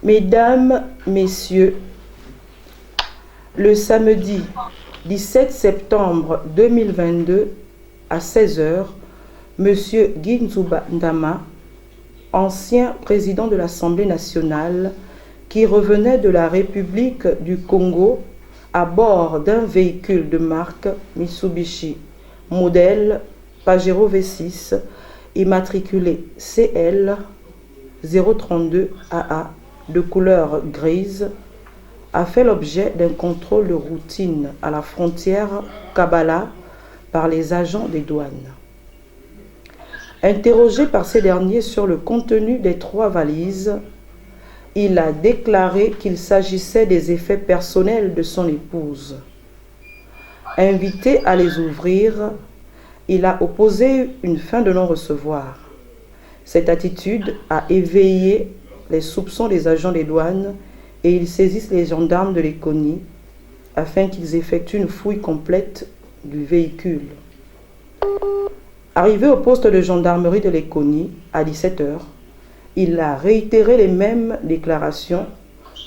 Mesdames, Messieurs, le samedi 17 septembre 2022 à 16 heures, M. Ginzuba Ndama, ancien président de l'Assemblée nationale, qui revenait de la République du Congo à bord d'un véhicule de marque Mitsubishi, modèle Pajero V6, immatriculé CL 032 AA de couleur grise, a fait l'objet d'un contrôle de routine à la frontière Kabala par les agents des douanes. Interrogé par ces derniers sur le contenu des 3 valises, il a déclaré qu'il s'agissait des effets personnels de son épouse. Invité à les ouvrir, il a opposé une fin de non-recevoir. Cette attitude a éveillé les soupçons des agents des douanes et ils saisissent les gendarmes de l'Ekoni afin qu'ils effectuent une fouille complète du véhicule. Arrivé au poste de gendarmerie de l'Ekoni à 17 h, il a réitéré les mêmes déclarations,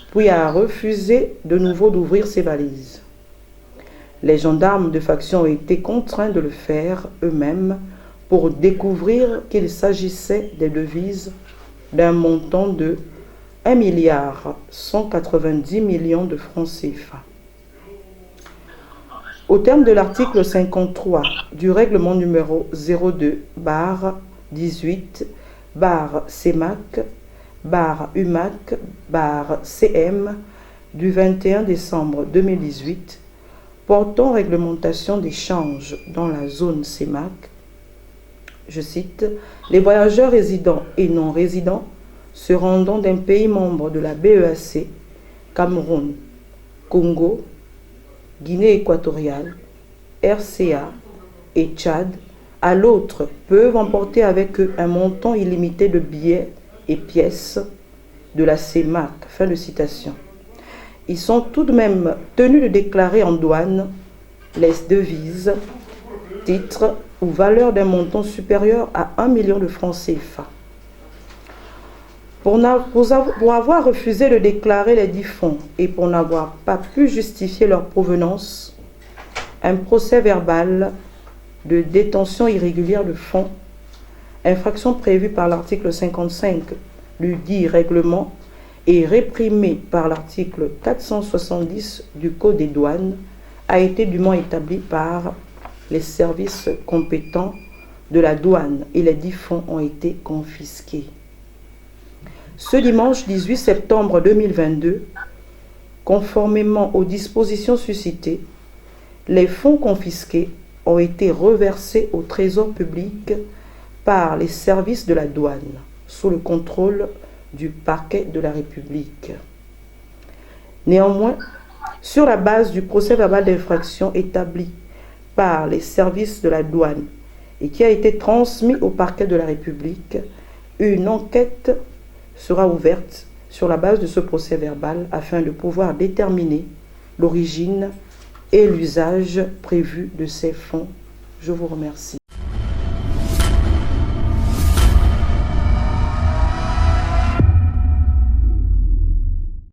puis a refusé de nouveau d'ouvrir ses valises. Les gendarmes de faction ont été contraints de le faire eux-mêmes pour découvrir qu'il s'agissait des devises d'un montant de 1,190 milliard de francs CFA. Au terme de l'article 53 du règlement numéro 02/18/CEMAC/UMAC/CM du 21 décembre 2018 portant réglementation des changes dans la zone CEMAC, je cite, « Les voyageurs résidents et non résidents se rendant d'un pays membre de la BEAC, Cameroun, Congo, Guinée équatoriale, RCA et Tchad, à l'autre peuvent emporter avec eux un montant illimité de billets et pièces de la CEMAC. » Fin de citation. Ils sont tout de même tenus de déclarer en douane les devises, titres ou valeurs d'un montant supérieur à 1 million de francs CFA. Pour avoir refusé de déclarer les dits fonds et pour n'avoir pas pu justifier leur provenance, un procès verbal de détention irrégulière de fonds, infraction prévue par l'article 55 du dit règlement et réprimée par l'article 470 du Code des douanes, a été dûment établi par les services compétents de la douane et les dits fonds ont été confisqués. Ce dimanche 18 septembre 2022, conformément aux dispositions suscitées, les fonds confisqués ont été reversés au Trésor public par les services de la douane, sous le contrôle du parquet de la République. Néanmoins, sur la base du procès verbal d'infraction établi par les services de la douane et qui a été transmis au parquet de la République, une enquête sera ouverte sur la base de ce procès verbal afin de pouvoir déterminer l'origine et l'usage prévu de ces fonds. Je vous remercie.